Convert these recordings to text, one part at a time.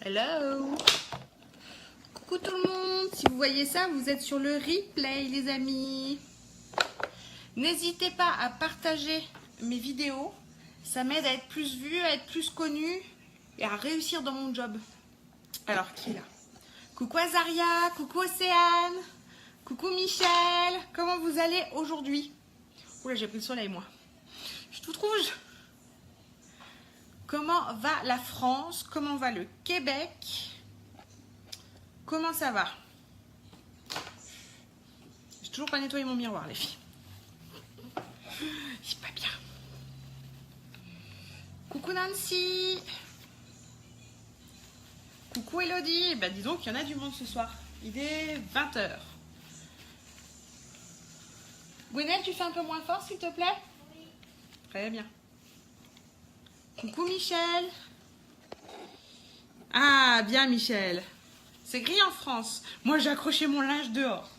Hello. Coucou tout le monde. Si vous voyez ça, vous êtes sur le replay, les amis. N'hésitez pas à partager mes vidéos. Ça m'aide à être plus vue, à être plus connue et à réussir dans mon job. Alors, qui est là? Coucou Azaria, coucou Océane, coucou Michel. Comment vous allez aujourd'hui? Oula, j'ai pris le soleil, moi. Je suis toute rouge. Comment va la France? Comment va le Québec? Comment ça va? J'ai toujours pas nettoyé mon miroir, les filles. C'est pas bien. Coucou Nancy. Coucou Elodie. Ben dis donc, il y en a du monde ce soir. Il est 20h. Gwenelle, tu fais un peu moins fort, s'il te plaît? Oui. Très bien. Coucou Michel. Ah, bien Michel. C'est gris en France. Moi, j'ai accroché mon linge dehors.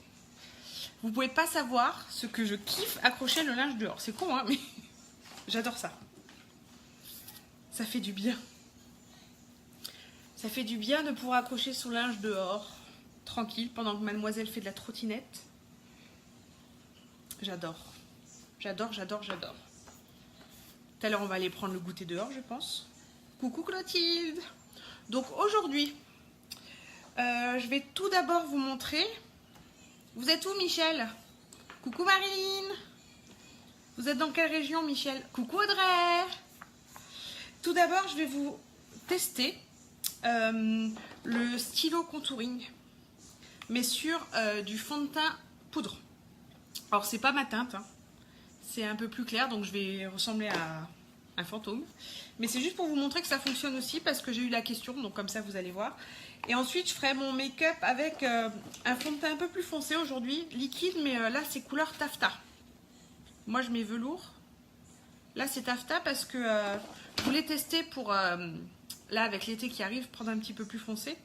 Vous pouvez pas savoir ce que je kiffe accrocher le linge dehors. C'est con, hein, mais j'adore ça. Ça fait du bien. Ça fait du bien de pouvoir accrocher son linge dehors, tranquille, pendant que mademoiselle fait de la trottinette. J'adore. J'adore, j'adore, j'adore. Tout à l'heure, on va aller prendre le goûter dehors, je pense. Coucou Clotilde. Donc aujourd'hui, je vais tout d'abord vous montrer. Vous êtes où, Michel? Coucou Marilyn. Vous êtes dans quelle région, Michel? Coucou Audrey. Tout d'abord, je vais vous tester le stylo contouring, mais sur du fond de teint poudre. Alors, c'est pas ma teinte, hein. C'est un peu plus clair, donc je vais ressembler à un fantôme. Mais c'est juste pour vous montrer que ça fonctionne aussi, parce que j'ai eu la question, donc comme ça vous allez voir. Et ensuite, je ferai mon make-up avec un fond de teint un peu plus foncé aujourd'hui, liquide, mais là c'est couleur taffetas. Moi je mets velours. Là c'est taffetas parce que je voulais tester pour, là avec l'été qui arrive, prendre un petit peu plus foncé.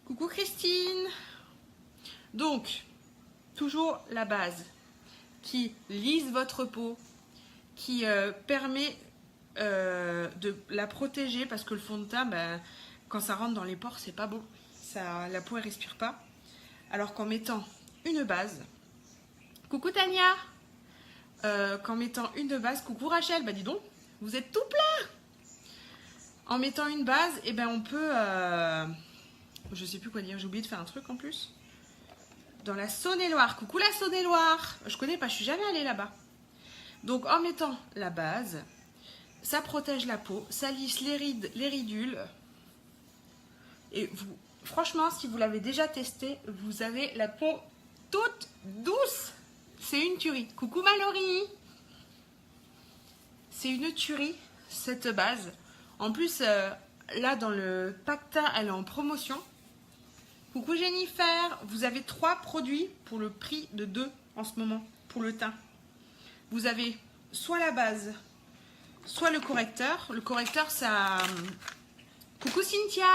Coucou Christine. Donc, toujours la base qui lisse votre peau, qui permet de la protéger, parce que le fond de teint, ben, quand ça rentre dans les pores, c'est pas beau. Ça, la peau, elle respire pas. Alors qu'en mettant une base, coucou Tania, qu'en mettant une base, coucou Rachel, bah dis donc, vous êtes tout plein. En mettant une base, et ben on peut, je sais plus quoi dire, j'ai oublié de faire un truc en plus. Dans la Saône-et-Loire, coucou la Saône-et-Loire, je connais pas, je suis jamais allée là-bas. Donc en mettant la base, ça protège la peau, ça lisse les rides, les ridules. Et vous, franchement, si vous l'avez déjà testé, vous avez la peau toute douce. C'est une tuerie. Coucou Mallory. C'est une tuerie, cette base. En plus, là, dans le pack teint, elle est en promotion. Coucou Jennifer. Vous avez 3 produits pour le prix de 2 en ce moment, pour le teint. Vous avez soit la base, soit le correcteur. Le correcteur, ça... Coucou Cynthia.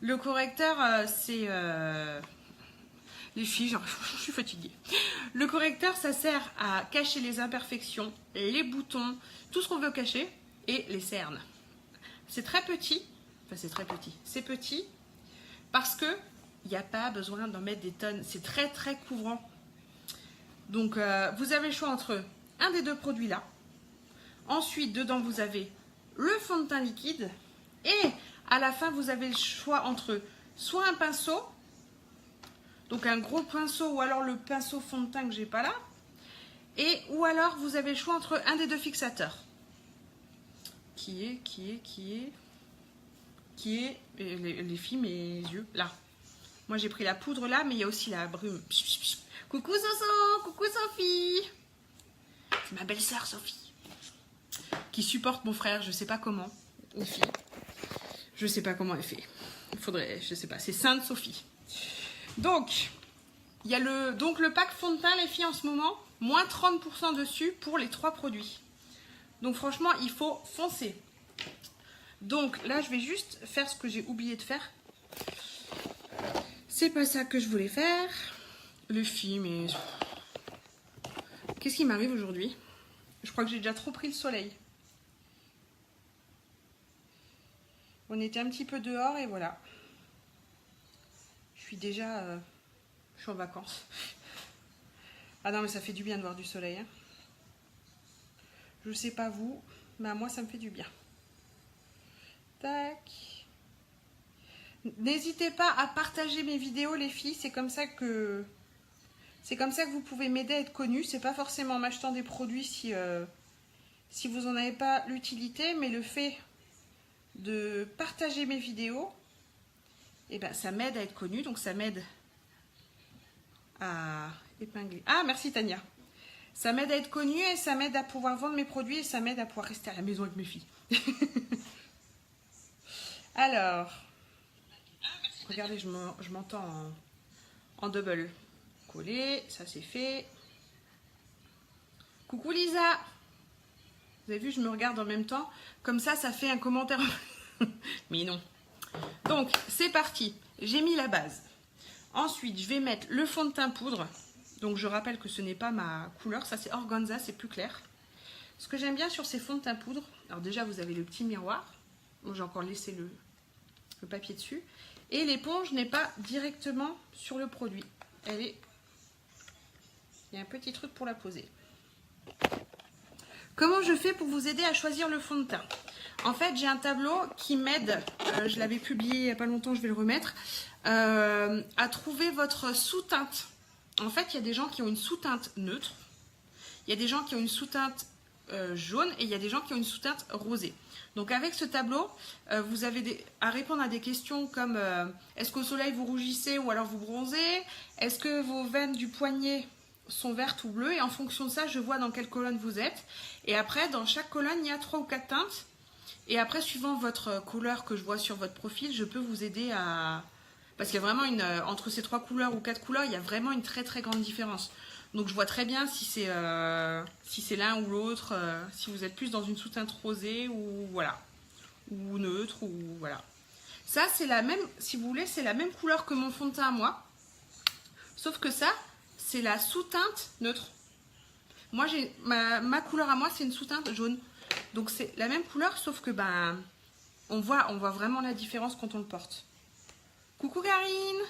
Le correcteur, c'est... Les filles, genre, je suis fatiguée. Le correcteur, ça sert à cacher les imperfections, les boutons, tout ce qu'on veut cacher, et les cernes. C'est très petit. Enfin, c'est très petit. C'est petit parce que il n'y a pas besoin d'en mettre des tonnes. C'est très, très couvrant. Donc, vous avez le choix entre un des 2 produits là. Ensuite, dedans, vous avez le fond de teint liquide. Et à la fin, vous avez le choix entre soit un pinceau, donc un gros pinceau, ou alors le pinceau fond de teint que j'ai pas là, ou alors vous avez le choix entre un des 2 fixateurs. Qui est les filles, mes yeux, là. Moi j'ai pris la poudre là, mais il y a aussi la brume. Coucou Soso, coucou Sophie. C'est ma belle-sœur Sophie, qui supporte mon frère, je sais pas comment, une fille. Je sais pas comment elle fait. Il faudrait, je sais pas, c'est Sainte Sophie. Donc, il y a le pack fond de teint, les filles, en ce moment, moins 30% dessus pour les 3 produits. Donc franchement, il faut foncer. Donc là, je vais juste faire ce que j'ai oublié de faire. C'est pas ça que je voulais faire. Les filles, mais... Qu'est-ce qui m'arrive aujourd'hui? Je crois que j'ai déjà trop pris le soleil. On était un petit peu dehors et voilà. Je suis déjà... je suis en vacances. Ah non, mais ça fait du bien de voir du soleil. Hein. Je sais pas vous, mais à moi, ça me fait du bien. Tac. N'hésitez pas à partager mes vidéos, les filles. C'est comme ça que vous pouvez m'aider à être connue. C'est pas forcément en m'achetant des produits si vous n'en avez pas l'utilité, mais le fait de partager mes vidéos, eh ben, ça m'aide à être connue. Donc ça m'aide à épingler. Ah, merci Tania. Ça m'aide à être connue et ça m'aide à pouvoir vendre mes produits et ça m'aide à pouvoir rester à la maison avec mes filles. Alors, regardez, je m'entends en double. Coller, ça c'est fait. Coucou Lisa. Vous avez vu, je me regarde en même temps. Comme ça fait un commentaire. Mais non. Donc, c'est parti. J'ai mis la base. Ensuite, je vais mettre le fond de teint poudre. Donc, je rappelle que ce n'est pas ma couleur. Ça, c'est organza, c'est plus clair. Ce que j'aime bien sur ces fonds de teint poudre, alors déjà, vous avez le petit miroir. Bon, j'ai encore laissé le papier dessus. Et l'éponge n'est pas directement sur le produit. Il y a un petit truc pour la poser. Comment je fais pour vous aider à choisir le fond de teint? En fait, j'ai un tableau qui m'aide, je l'avais publié il n'y a pas longtemps, je vais le remettre, à trouver votre sous-teinte. En fait, il y a des gens qui ont une sous-teinte neutre, il y a des gens qui ont une sous-teinte jaune et il y a des gens qui ont une sous-teinte rosée. Donc avec ce tableau, vous avez à répondre à des questions comme est-ce qu'au soleil vous rougissez ou alors vous bronzez? Est-ce que vos veines du poignet sont vertes ou bleues? Et en fonction de ça, je vois dans quelle colonne vous êtes. Et après, dans chaque colonne, il y a 3 ou 4 teintes. Et après, suivant votre couleur que je vois sur votre profil, je peux vous aider à... Parce qu'il y a vraiment entre ces 3 couleurs ou 4 couleurs, il y a vraiment une très très grande différence. Donc je vois très bien si c'est l'un ou l'autre, si vous êtes plus dans une sous-teinte rosée ou voilà, ou neutre ou voilà. Ça c'est la même, si vous voulez, c'est la même couleur que mon fond de teint à moi, sauf que ça c'est la sous-teinte neutre. Moi j'ai ma couleur à moi c'est une sous-teinte jaune, donc c'est la même couleur sauf que ben on voit vraiment la différence quand on le porte. Coucou Karine.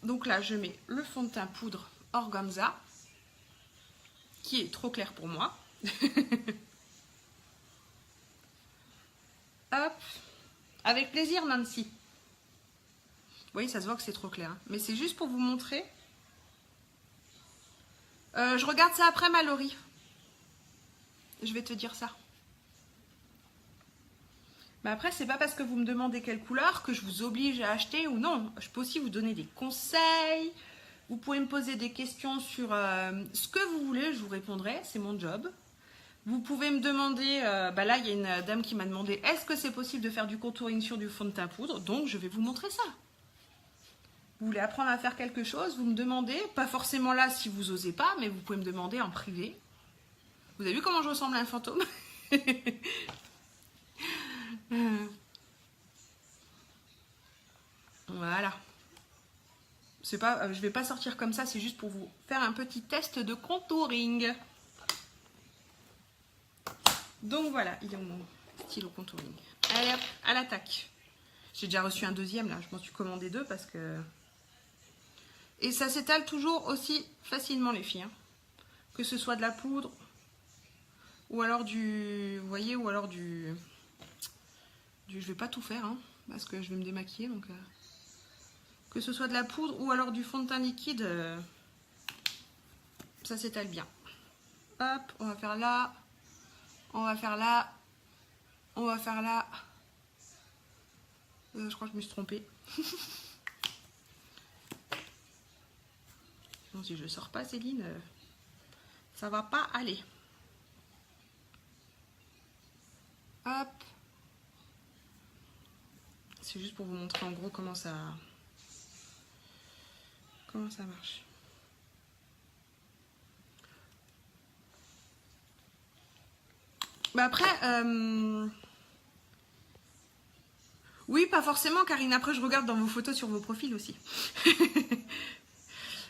Donc là, je mets le fond de teint poudre Organza, qui est trop clair pour moi. Hop. Avec plaisir, Nancy. Vous voyez, ça se voit que c'est trop clair. Hein. Mais c'est juste pour vous montrer. Je regarde ça après, Mallory. Je vais te dire ça. Mais après, c'est pas parce que vous me demandez quelle couleur que je vous oblige à acheter ou non. Je peux aussi vous donner des conseils. Vous pouvez me poser des questions sur ce que vous voulez, je vous répondrai. C'est mon job. Vous pouvez me demander, là, il y a une dame qui m'a demandé est-ce que c'est possible de faire du contouring sur du fond de teint poudre? Donc, je vais vous montrer ça. Vous voulez apprendre à faire quelque chose, vous me demandez. Pas forcément là si vous n'osez pas, mais vous pouvez me demander en privé. Vous avez vu comment je ressemble à un fantôme? Voilà. C'est pas, je vais pas sortir comme ça, c'est juste pour vous faire un petit test de contouring. Donc voilà, il est où mon stylo contouring? Allez hop, à l'attaque. J'ai déjà reçu un deuxième là, je m'en suis commandé 2 parce que... Et ça s'étale toujours aussi facilement les filles. Hein. Que ce soit de la poudre ou alors du... Vous voyez, ou alors du... Je vais pas tout faire, hein, parce que je vais me démaquiller, donc... Que ce soit de la poudre ou alors du fond de teint liquide, ça s'étale bien. Hop, on va faire là, on va faire là, on va faire là. Je crois que je me suis trompée. Non, si je ne sors pas, Céline, ça va pas aller. Hop. C'est juste pour vous montrer en gros comment ça marche. Bah après, oui, pas forcément, Karine. Après, je regarde dans vos photos sur vos profils aussi.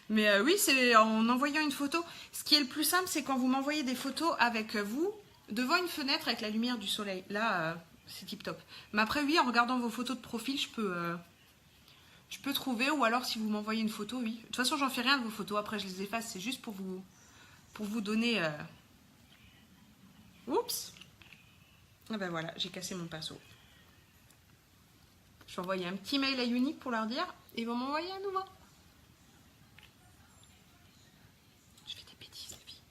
Mais oui, c'est en envoyant une photo. Ce qui est le plus simple, c'est quand vous m'envoyez des photos avec vous, devant une fenêtre avec la lumière du soleil. Là, c'est tip top. Mais après, oui, en regardant vos photos de profil, je peux trouver. Ou alors, si vous m'envoyez une photo, oui. De toute façon, j'en fais rien de vos photos. Après, je les efface. C'est juste pour vous donner... Oups. Ah ben voilà, j'ai cassé mon pinceau. Je vais envoyer un petit mail à Unique pour leur dire. Et ils vont m'envoyer un nouveau. Je fais des bêtises, les filles.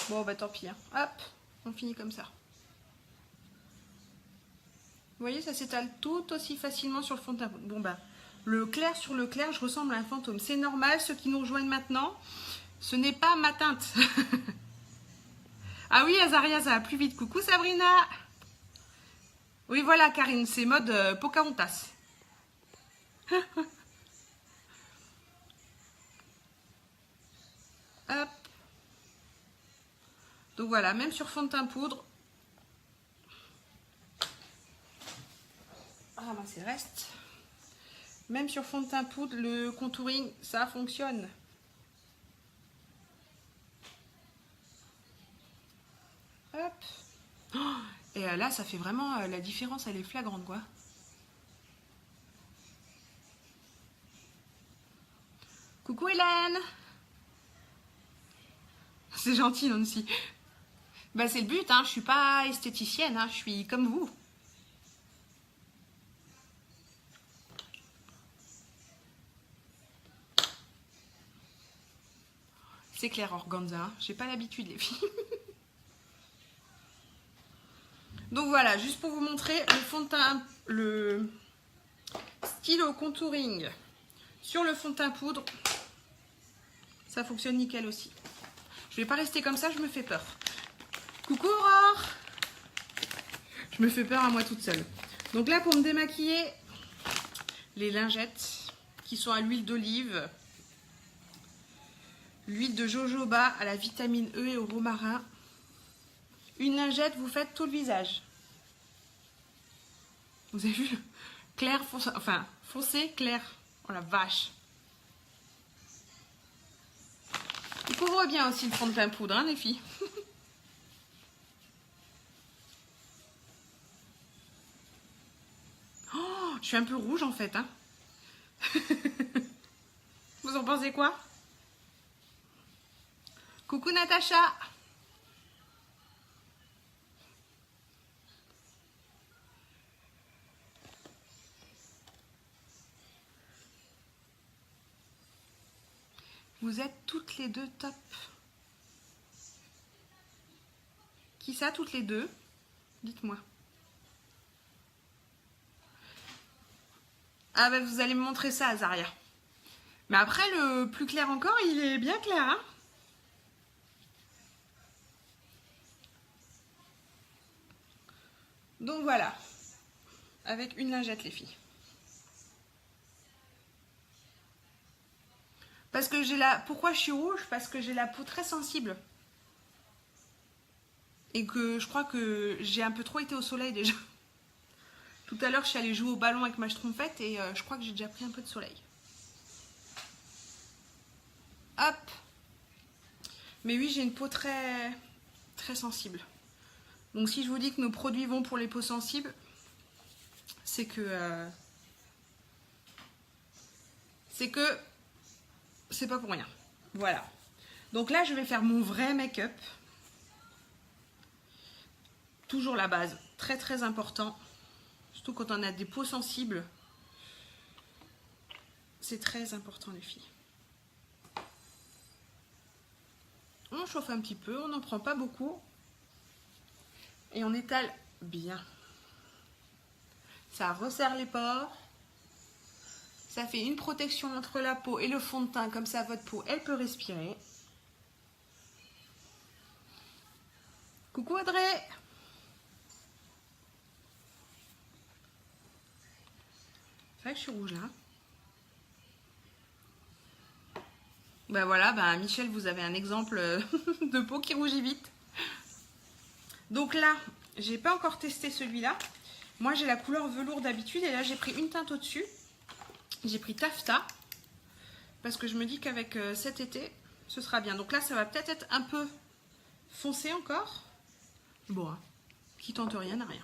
Bon, bah tant pis. Hein. Hop, on finit comme ça. Vous voyez, ça s'étale tout aussi facilement sur le fond de teint. Bon, bah, le clair sur le clair, je ressemble à un fantôme. C'est normal, ceux qui nous rejoignent maintenant, ce n'est pas ma teinte. Ah oui, Azaria, ça va plus vite. Coucou Sabrina. Oui, voilà, Karine, c'est mode Pocahontas. Hop. Donc voilà, même sur fond de teint poudre. Ramasser le reste. Même sur fond de teint poudre, le contouring, ça fonctionne. Hop. Oh, et là, ça fait vraiment la différence, elle est flagrante, quoi. Coucou Hélène. C'est gentil, Nancy. Bah, c'est le but, hein. Je suis pas esthéticienne, hein. Je suis comme vous. C'est clair, organza. Hein. J'ai pas l'habitude, les filles. Donc voilà, juste pour vous montrer le fond de teint, le stylo contouring sur le fond de teint poudre. Ça fonctionne nickel aussi. Je vais pas rester comme ça, je me fais peur. Coucou Aurore. Je me fais peur à moi toute seule. Donc là, pour me démaquiller, les lingettes qui sont à l'huile d'olive, l'huile de jojoba à la vitamine E et au romarin. Une lingette, vous faites tout le visage. Vous avez vu? Clair, foncé, enfin foncé, clair. Oh la vache. Il couvre bien aussi le fond de teint poudre, hein, les filles. Oh, je suis un peu rouge en fait. Hein. Vous en pensez quoi? Coucou Natacha. Vous êtes toutes les deux top. Qui ça, toutes les deux? Dites-moi. Ah ben vous allez me montrer ça, Azaria. Mais après, le plus clair encore, il est bien clair, hein? Donc voilà. Avec une lingette, les filles. Parce que j'ai la... Pourquoi je suis rouge? Parce que j'ai la peau très sensible. Et que je crois que j'ai un peu trop été au soleil déjà. Tout à l'heure, je suis allée jouer au ballon avec ma schtroumpfette et je crois que j'ai déjà pris un peu de soleil. Hop. Mais oui, j'ai une peau très, très sensible. Donc si je vous dis que nos produits vont pour les peaux sensibles, c'est que... c'est pas pour rien. Voilà. Donc là, je vais faire mon vrai make-up. Toujours la base. Très très important. Surtout quand on a des peaux sensibles. C'est très important, les filles. On chauffe un petit peu. On n'en prend pas beaucoup. Et on étale bien. Ça resserre les pores. Ça fait une protection entre la peau et le fond de teint. Comme ça, votre peau, elle peut respirer. Coucou Audrey. C'est vrai que je suis rouge là. Ben voilà, ben Michel, vous avez un exemple de peau qui rougit vite. Donc là, j'ai pas encore testé celui-là. Moi, j'ai la couleur velours d'habitude et là, j'ai pris une teinte au-dessus. J'ai pris Taffeta parce que je me dis qu'avec cet été, ce sera bien. Donc là, ça va peut-être être un peu foncé encore. Bon, hein, qui tente rien n'a rien.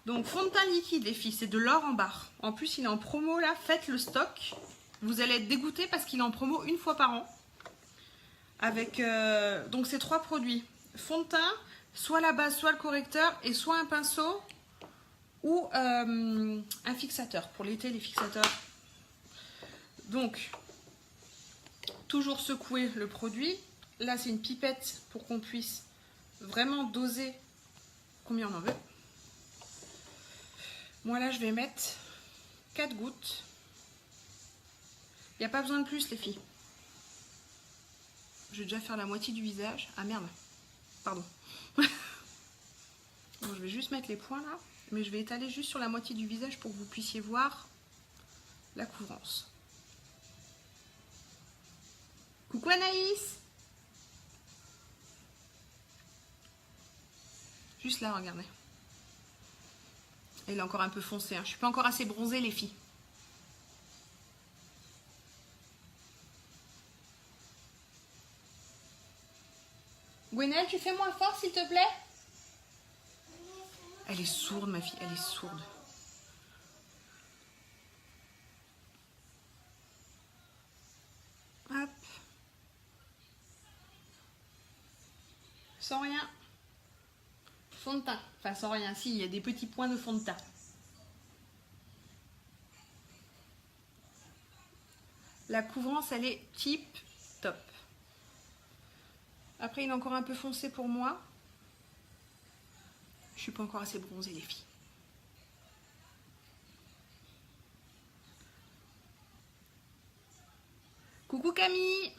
Donc fond de teint liquide les filles, c'est de l'or en barre. En plus il est en promo là, faites le stock. Vous allez être dégoûtés parce qu'il est en promo une fois par an. Avec donc ces 3 produits. Fond de teint, soit la base, soit le correcteur, et soit un pinceau ou un fixateur. Pour l'été, les fixateurs. Donc, toujours secouer le produit. Là, c'est une pipette pour qu'on puisse vraiment doser combien on en veut. Moi, là, je vais mettre 4 gouttes. Il n'y a pas besoin de plus, les filles. Je vais déjà faire la moitié du visage. Ah merde, pardon. Bon, je vais juste mettre les points là. Mais je vais étaler juste sur la moitié du visage pour que vous puissiez voir la couvrance. Coucou Anaïs. Juste là, regardez. Elle est encore un peu foncée. Hein. Je ne suis pas encore assez bronzée, les filles. Gwenelle, tu fais moins fort, s'il te plaît? Elle est sourde, ma fille. Elle est sourde. Hop. Sans rien. Fond de teint. Enfin, sans rien. Si, il y a des petits points de fond de teint. La couvrance, elle est tip top. Après, il est encore un peu foncé pour moi. Je suis pas encore assez bronzée, les filles. Coucou Camille.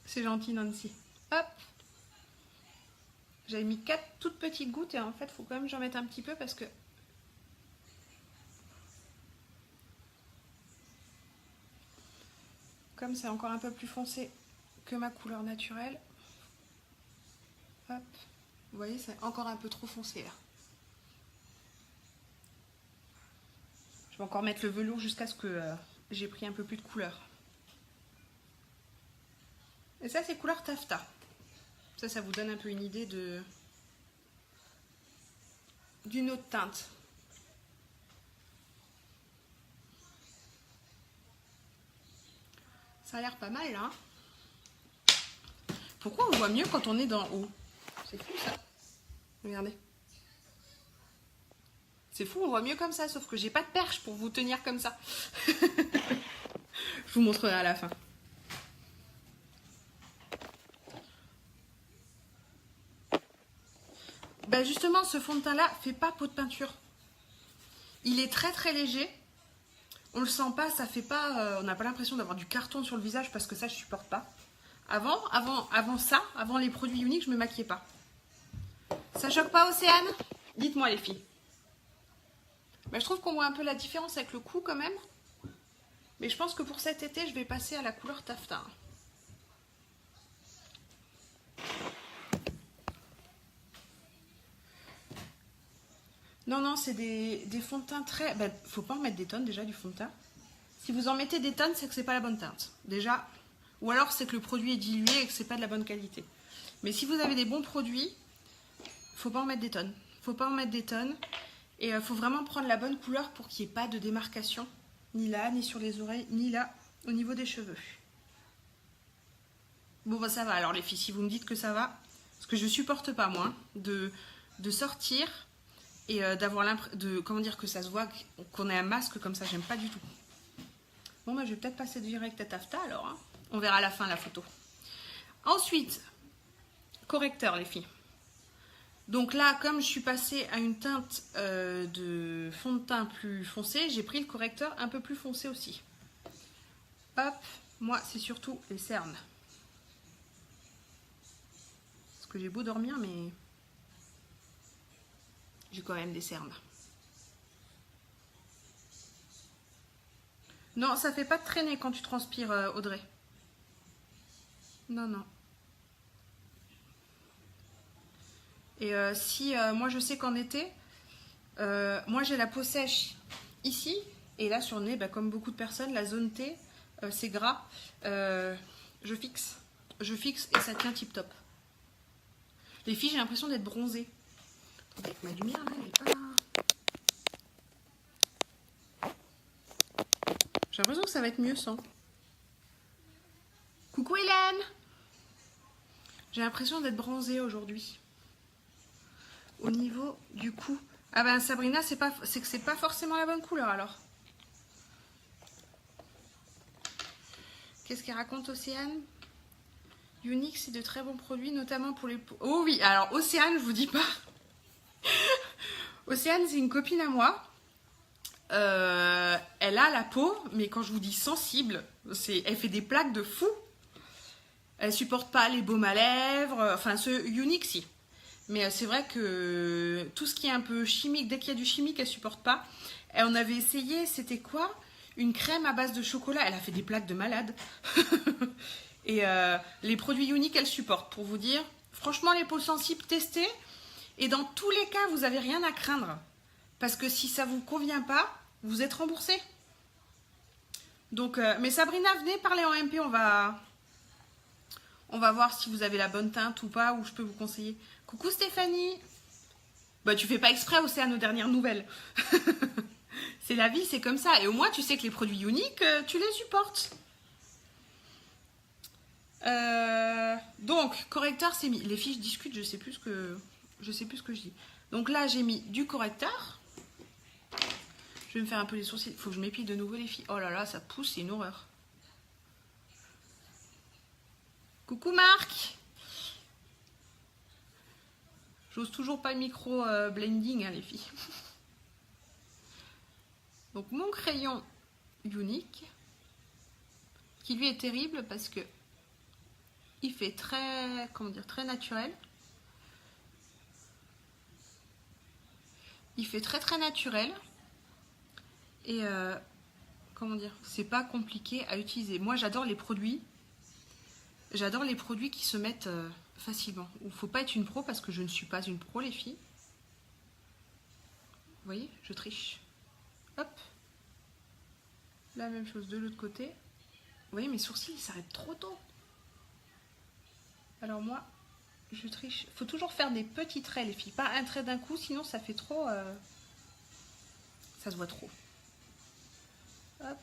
C'est gentil Nancy. Hop. J'avais mis 4 toutes petites gouttes et en fait, il faut quand même que j'en mette un petit peu parce que... Comme c'est encore un peu plus foncé que ma couleur naturelle. Hop. Vous voyez, c'est encore un peu trop foncé là. Je vais encore mettre le velours jusqu'à ce que j'ai pris un peu plus de couleur. Et ça, c'est couleur taffetas. Ça vous donne un peu une idée d'une autre teinte. Ça a l'air pas mal, là. Pourquoi on voit mieux quand on est d'en haut? C'est fou, ça. Regardez. C'est fou, on voit mieux comme ça, sauf que j'ai pas de perche pour vous tenir comme ça. Je vous montrerai à la fin. Ben justement, ce fond de teint là fait pas pot de peinture. Il est très très léger. On le sent pas, ça fait pas. On n'a pas l'impression d'avoir du carton sur le visage parce que ça je supporte pas. Avant ça, avant les produits uniques, je me maquillais pas. Ça choque pas, Océane? Dites-moi les filles. Ben, je trouve qu'on voit un peu la différence avec le cou quand même. Mais je pense que pour cet été, je vais passer à la couleur taffetas. Non, non, c'est des fonds de teint très... Ben, faut pas en mettre des tonnes déjà du fond de teint. Si vous en mettez des tonnes, c'est que c'est pas la bonne teinte. Déjà, ou alors c'est que le produit est dilué et que c'est pas de la bonne qualité. Mais si vous avez des bons produits, faut pas en mettre des tonnes. Faut pas en mettre des tonnes. Et il faut vraiment prendre la bonne couleur pour qu'il n'y ait pas de démarcation. Ni là, ni sur les oreilles, ni là, au niveau des cheveux. Bon, bah ça va. Alors les filles, si vous me dites que ça va, parce que je supporte pas, moi, de sortir et d'avoir l'impression, comment dire, que ça se voit, qu'on ait un masque comme ça, j'aime pas du tout. Bon, bah je vais peut-être passer direct à taffetas alors. Hein. On verra à la fin la photo. Ensuite, correcteur, les filles. Donc là, comme je suis passée à une teinte de fond de teint plus foncé, j'ai pris le correcteur un peu plus foncé aussi. Hop, moi c'est surtout les cernes. Parce que j'ai beau dormir, mais j'ai quand même des cernes. Non, ça fait pas de traîner quand tu transpires, Audrey. Non, non. Et si moi je sais qu'en été, moi j'ai la peau sèche ici Et là, sur le nez, bah, comme beaucoup de personnes, la zone T, c'est gras. Je fixe. Je fixe et ça tient tip top. Les filles, j'ai l'impression d'être bronzée. Avec ma lumière, là, elle est pas... J'ai l'impression que ça va être mieux sans. Coucou Hélène! J'ai l'impression d'être bronzée aujourd'hui. Au niveau du cou. Ah ben Sabrina, c'est que c'est pas forcément la bonne couleur alors. Qu'est-ce qu'elle raconte Océane? Unique, c'est de très bons produits, notamment pour les peaux. Oh oui, alors Océane, je vous dis pas. Océane, c'est une copine à moi. Elle a la peau, mais quand je vous dis sensible, elle fait des plaques de fou. Elle supporte pas les baumes à lèvres, enfin ce Unique si. Mais c'est vrai que tout ce qui est un peu chimique, dès qu'il y a du chimique, elle supporte pas. Et on avait essayé, c'était quoi? Une crème à base de chocolat. Elle a fait des plaques de malade. Et les produits Unique, elle supporte. Pour vous dire, franchement, les peaux sensibles, testez. Et dans tous les cas, vous n'avez rien à craindre. Parce que si ça vous convient pas, vous êtes remboursé. Donc, mais Sabrina, venez parler en MP, on va voir si vous avez la bonne teinte ou pas, ou je peux vous conseiller. Coucou Stéphanie. Bah tu fais pas exprès, Océane, aux dernières nouvelles. C'est la vie, c'est comme ça. Et au moins, tu sais que les produits Unique, tu les supportes. Donc, correcteur, c'est mis. Les filles, je discute, je sais plus ce que je dis. Donc là, j'ai mis du correcteur. Je vais me faire un peu les sourcils. Il faut que je m'épile de nouveau, les filles. Oh là là, ça pousse, c'est une horreur. Coucou Marc. J'ose toujours pas le micro blending, hein, les filles. Donc mon crayon Unique, qui lui est terrible parce que il fait très, comment dire, très naturel. Il fait très naturel. Et comment dire, c'est pas compliqué à utiliser. Moi j'adore les produits. J'adore les produits qui se mettent facilement. Il ne faut pas être une pro parce que je ne suis pas une pro, les filles. Vous voyez, je triche. Hop. La même chose de l'autre côté. Vous voyez, mes sourcils, ils s'arrêtent trop tôt. Alors moi, je triche. Il faut toujours faire des petits traits, les filles. Pas un trait d'un coup, sinon ça fait trop... ça se voit trop. Hop.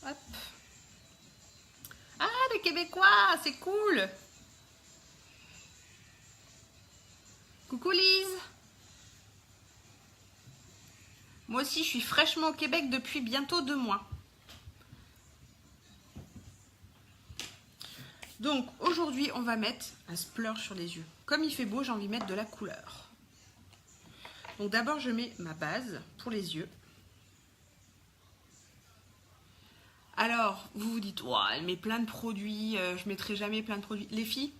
Hop. Ah, les Québécois, c'est cool. Coucou Lise. Moi aussi, je suis fraîchement au Québec depuis bientôt 2 mois. Donc, aujourd'hui, on va mettre un splurge sur les yeux. Comme il fait beau, j'ai envie de mettre de la couleur. Donc, d'abord, je mets ma base pour les yeux. Alors, vous vous dites, oh, elle met plein de produits, je mettrai jamais plein de produits. Les filles,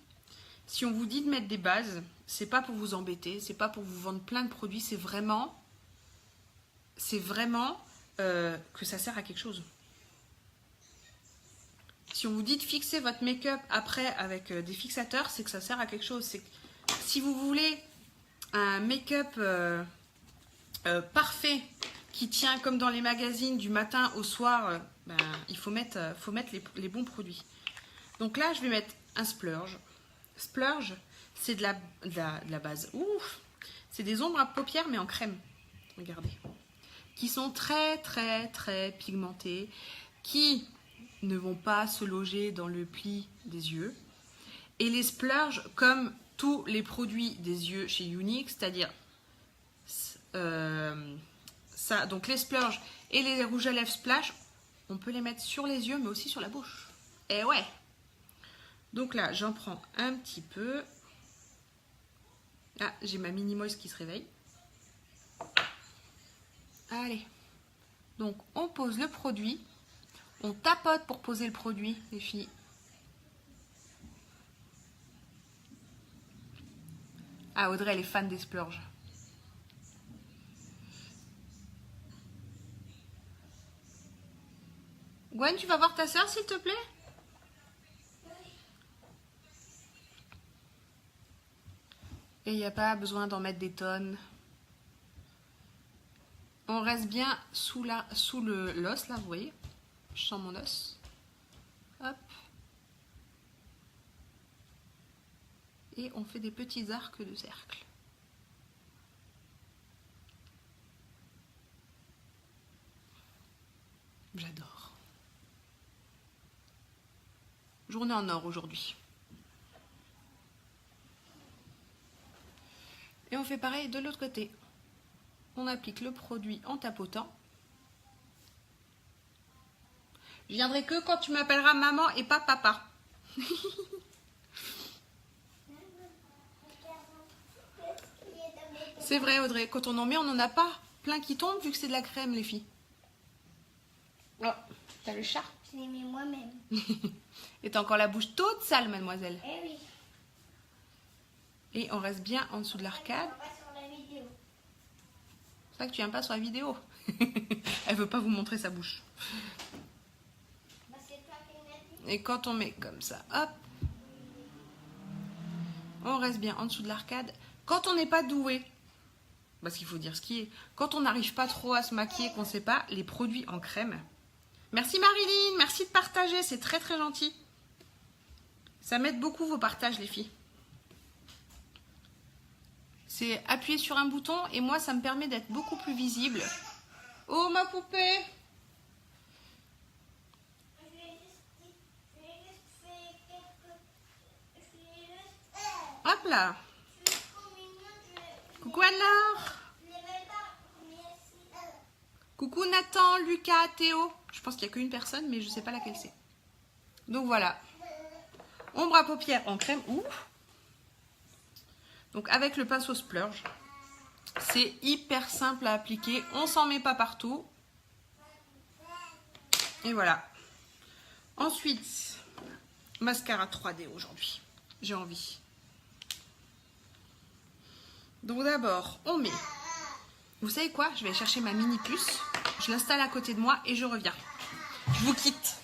si on vous dit de mettre des bases, c'est pas pour vous embêter, c'est pas pour vous vendre plein de produits, c'est vraiment que ça sert à quelque chose. Si on vous dit de fixer votre make-up après avec des fixateurs, c'est que ça sert à quelque chose. C'est que si vous voulez un make-up parfait qui tient comme dans les magazines du matin au soir, ben, il faut mettre les bons produits. Donc là, je vais mettre un splurge. Splurge, c'est de la base. Ouf, c'est des ombres à paupières mais en crème. Regardez. Qui sont très pigmentées, qui ne vont pas se loger dans le pli des yeux. Et les splurges, comme tous les produits des yeux chez Unique, c'est-à-dire ça, donc les splurges et les rouges à lèvres splash, on peut les mettre sur les yeux mais aussi sur la bouche. Et ouais. Donc là, j'en prends un petit peu. Ah, j'ai ma mini moise qui se réveille. Allez. Donc on pose le produit. On tapote pour poser le produit, les filles. Ah, Audrey, elle est fan des splurges. Gwen, tu vas voir ta soeur, s'il te plaît? Et il n'y a pas besoin d'en mettre des tonnes. On reste bien sous l'os, là, vous voyez. Je sens mon os. Hop. Et on fait des petits arcs de cercle. J'adore. Journée en or aujourd'hui. Et on fait pareil de l'autre côté. On applique le produit en tapotant. Je viendrai que quand tu m'appelleras maman et pas papa. C'est vrai Audrey, quand on en met, on n'en a pas plein qui tombent vu que c'est de la crème les filles. Oh, t'as le chat. Je l'ai mis moi-même. Et t'as encore la bouche toute sale, mademoiselle. Eh oui. Et on reste bien en dessous de l'arcade. C'est ça que tu viens pas sur la vidéo. Elle veut pas vous montrer sa bouche. Et quand on met comme ça, hop, on reste bien en dessous de l'arcade. Quand on n'est pas doué, parce qu'il faut dire ce qui est, quand on n'arrive pas trop à se maquiller, qu'on ne sait pas, les produits en crème. Merci Marilyn, merci de partager, c'est très très gentil. Ça m'aide beaucoup vos partages les filles. C'est appuyer sur un bouton et moi ça me permet d'être beaucoup plus visible. Oh ma poupée! Hop là! Coucou Anne-Laure! Coucou Nathan, Lucas, Théo. Je pense qu'il n'y a qu'une personne, mais je ne sais pas laquelle c'est. Donc voilà. Ombre à paupières en crème. Ouh. Donc avec le pinceau splurge. C'est hyper simple à appliquer. On s'en met pas partout. Et voilà. Ensuite, mascara 3D aujourd'hui. J'ai envie. Donc d'abord, on met... Vous savez quoi? Je vais chercher ma mini puce. Je l'installe à côté de moi et je reviens. Je vous quitte.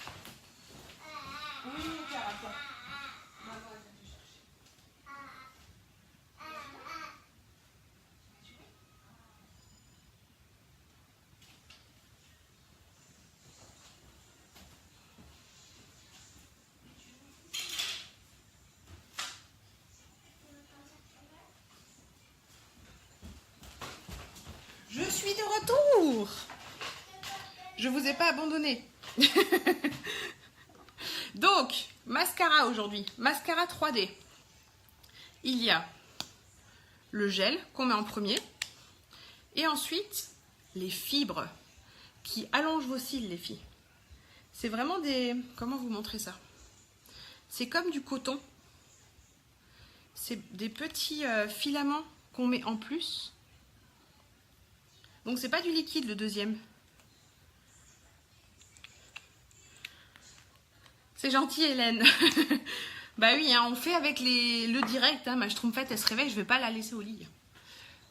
Je suis de retour. Je vous ai pas abandonné. Donc, mascara aujourd'hui. Mascara 3D. Il y a le gel qu'on met en premier. Et ensuite, les fibres qui allongent vos cils, les filles. C'est vraiment des... Comment vous montrer ça? C'est comme du coton. C'est des petits filaments qu'on met en plus. Donc c'est pas du liquide le deuxième. C'est gentil Hélène. Bah oui, hein, on fait avec le direct. Hein, ma schtroumpfette elle se réveille, je vais pas la laisser au lit.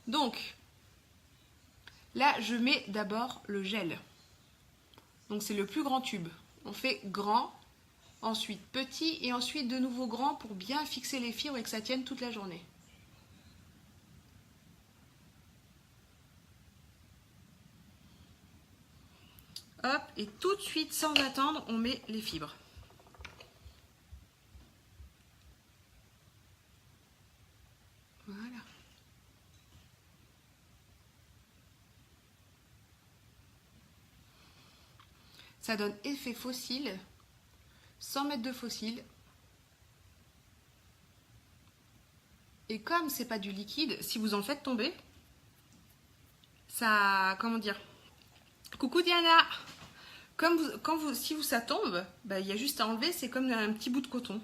Donc là je mets d'abord le gel. Donc c'est le plus grand tube. On fait grand, ensuite petit et ensuite de nouveau grand pour bien fixer les fibres et que ça tienne toute la journée. Hop, et tout de suite, sans attendre, on met les fibres. Voilà. Ça donne effet fossile, sans mettre de fossile. Et comme c'est pas du liquide, si vous en faites tomber, ça, comment dire? Coucou Diana. Si ça tombe, bah, il y a juste à enlever, c'est comme un petit bout de coton.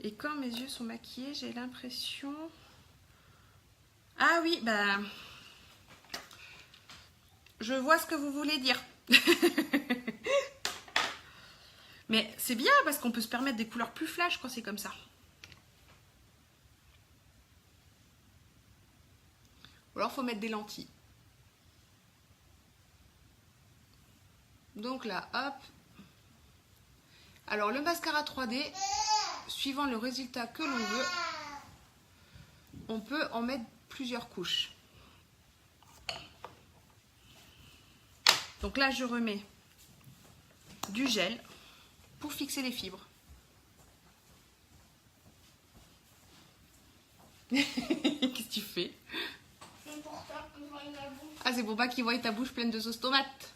Et quand mes yeux sont maquillés, j'ai l'impression... Ah oui, bah... Je vois ce que vous voulez dire. Mais c'est bien parce qu'on peut se permettre des couleurs plus flash quand c'est comme ça. Ou alors il faut mettre des lentilles. Donc là, hop. Alors le mascara 3D, suivant le résultat que l'on veut, on peut en mettre plusieurs couches. Donc là, je remets du gel pour fixer les fibres. Qu'est-ce que tu fais? C'est pour ça que je vois ma bouche. Ah, c'est pour pas qu'ils voient ta bouche pleine de sauce tomate.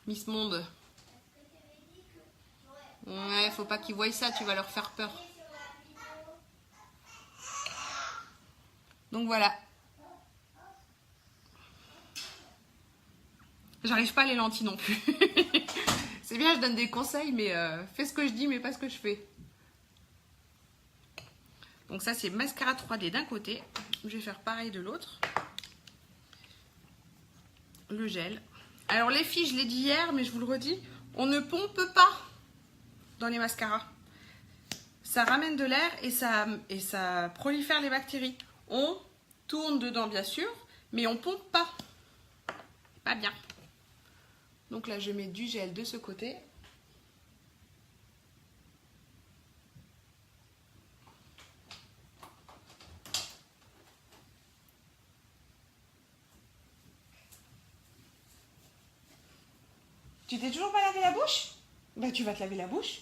Miss Monde. Ouais, faut pas qu'ils voient ça, tu vas leur faire peur. Donc voilà. J'arrive pas à les lentilles non plus. C'est bien, je donne des conseils, mais fais ce que je dis, mais pas ce que je fais. Donc ça, c'est mascara 3D d'un côté. Je vais faire pareil de l'autre. Le gel. Alors les filles, je l'ai dit hier, mais je vous le redis, on ne pompe pas dans les mascaras. Ça ramène de l'air et ça prolifère les bactéries. On tourne dedans, bien sûr, mais on pompe pas. Pas bien. Donc là, je mets du gel de ce côté. Tu t'es toujours pas lavé la bouche? Bah tu vas te laver la bouche.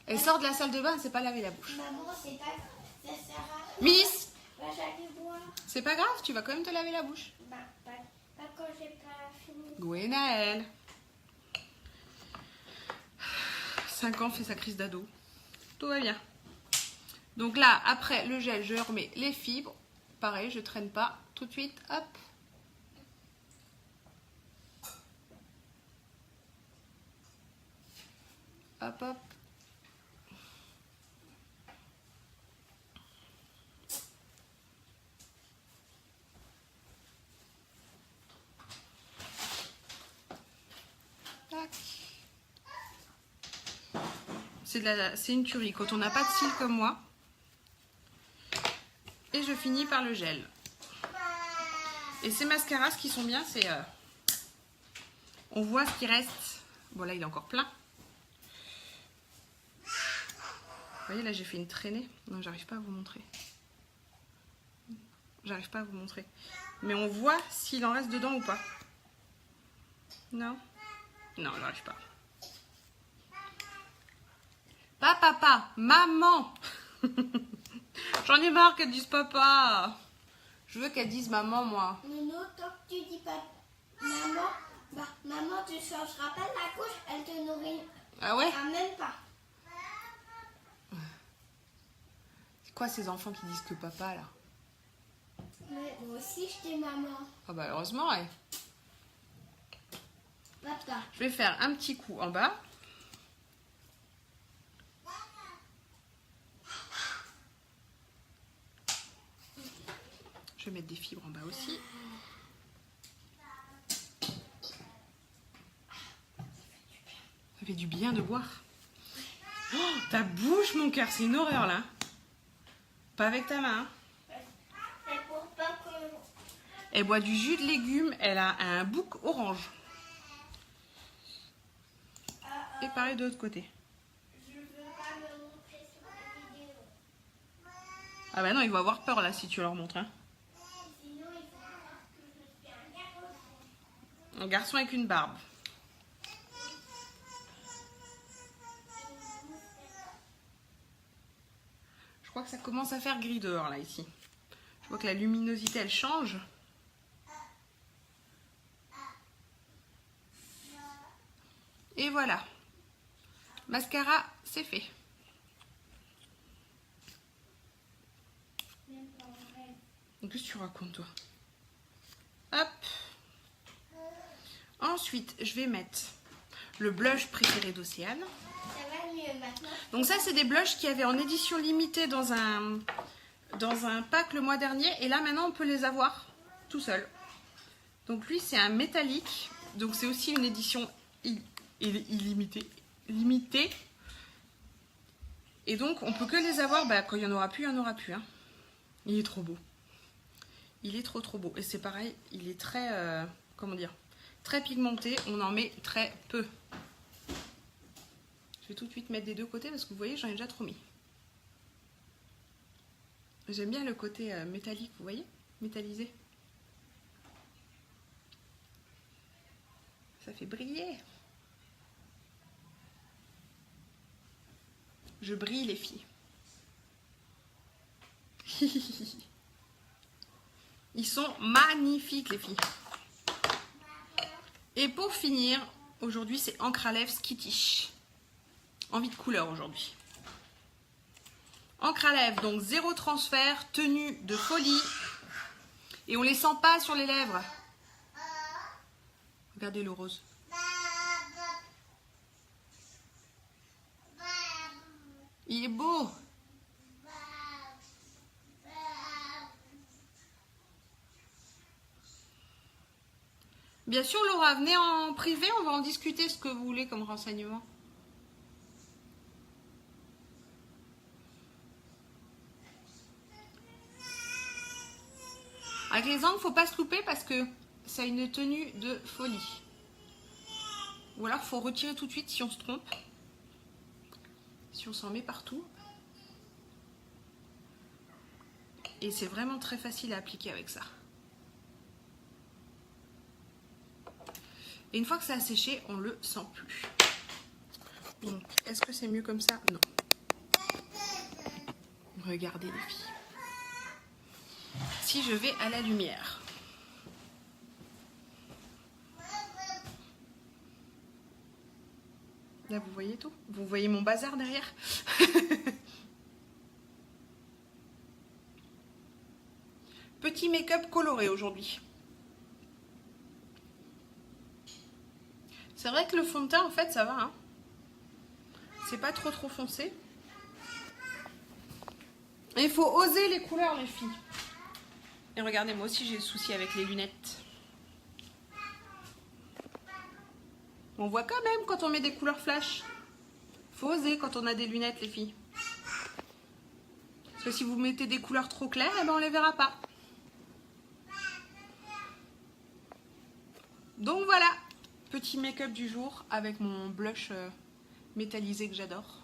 Elle sort de la salle de bain, c'est pas laver la bouche. Maman, c'est pas grave. Ça sert à rien. Miss, Bah, j'allais boire. c'est pas grave, tu vas quand même te laver la bouche. Bah, pas quand j'ai pas fini. Gwenaël. 5 ans fait sa crise d'ado. Tout va bien. Donc là, après le gel, je remets les fibres. Pareil, je traîne pas. Tout de suite, hop. Hop, hop. Tac. C'est une tuerie quand on n'a pas de cils comme moi. Et je finis par le gel. Et ces mascaras, ce qui sont bien, c'est... on voit ce qui reste. Bon, là, il est encore plein. Vous voyez, là, j'ai fait une traînée. Non, j'arrive pas à vous montrer. J'arrive pas à vous montrer. Mais on voit s'il en reste dedans ou pas. Non? Non, j'arrive pas. Pas papa, maman. J'en ai marre qu'elle dise papa. Je veux qu'elle dise maman, moi. Nono, tant que tu dis pas maman, bah, maman, tu changeras pas la couche, elle te nourrit. Ah ouais? Même pas. C'est quoi ces enfants qui disent que papa, là? Mais moi aussi, je dis maman. Ah bah heureusement, ouais. Papa. Je vais faire un petit coup en bas. Je vais mettre des fibres en bas aussi. Ça fait du bien de boire. Oh, ta bouche, mon cœur, c'est une horreur là. Pas avec ta main. C'est pour pas que... Elle boit du jus de légumes. Elle a un bouc orange. Et pareil de l'autre côté. Je veux pas me montrer sur la vidéo. Ah bah non, ils vont avoir peur là si tu leur montres. Hein. Sinon, ils vont croire que je suis un garçon. Un garçon avec une barbe. Je crois que ça commence à faire gris dehors là ici. Je vois que la luminosité elle change. Et voilà. Mascara, c'est fait. Qu'est-ce que tu racontes toi? Hop. Ensuite, je vais mettre le blush préféré d'Océane. Ça va mieux maintenant. Donc ça, c'est des blushs qui avaient en édition limitée dans un pack le mois dernier. Et là, maintenant, on peut les avoir tout seul. Donc lui, c'est un métallique. Donc c'est aussi une édition illimitée. Limitée. Et donc, on peut que les avoir quand il n'y en aura plus, il n'y en aura plus. Hein. Il est trop beau. Il est trop beau. Et c'est pareil, il est très, comment dire, très pigmenté. On en met très peu. Je vais tout de suite mettre des deux côtés parce que vous voyez, j'en ai déjà trop mis. J'aime bien le côté métallique, vous voyez, métallisé. ça fait briller. Je brille les filles. Ils sont magnifiques les filles. Et pour finir, aujourd'hui c'est encre à lèvres Skittish. Envie de couleur aujourd'hui. Encre à lèvres, donc 0 transfert, tenue de folie. Et on les sent pas sur les lèvres. Regardez le rose. Il est beau. Bien sûr Laura, venez en privé, on va en discuter ce que vous voulez comme renseignement. Avec les angles, faut pas se louper parce que ça a une tenue de folie. Ou alors faut retirer tout de suite si on se trompe. Si on s'en met partout. Et c'est vraiment très facile à appliquer avec ça. Et une fois que ça a séché, on le sent plus. Donc, est-ce que c'est mieux comme ça? Non. Regardez les filles. Si je vais à la lumière. Là, vous voyez tout? Vous voyez mon bazar derrière? Petit make-up coloré aujourd'hui. C'est vrai que le fond de teint, en fait, ça va. Hein, c'est pas trop foncé. Et il faut oser les couleurs, les filles. Et regardez, moi aussi, j'ai le souci avec les lunettes. On voit quand même quand on met des couleurs flash. Faut oser quand on a des lunettes, les filles. Parce que si vous mettez des couleurs trop claires, eh ben on les verra pas. Donc voilà, petit make-up du jour avec mon blush métallisé que j'adore.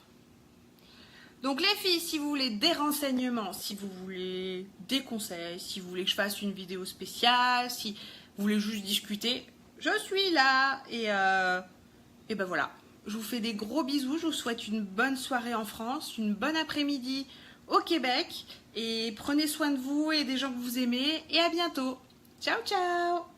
Donc les filles, si vous voulez des renseignements, si vous voulez des conseils, si vous voulez que je fasse une vidéo spéciale, si vous voulez juste discuter, je suis là. Et ben voilà, je vous fais des gros bisous, je vous souhaite une bonne soirée en France, une bonne après-midi au Québec. Et prenez soin de vous et des gens que vous aimez. Et à bientôt. Ciao, ciao!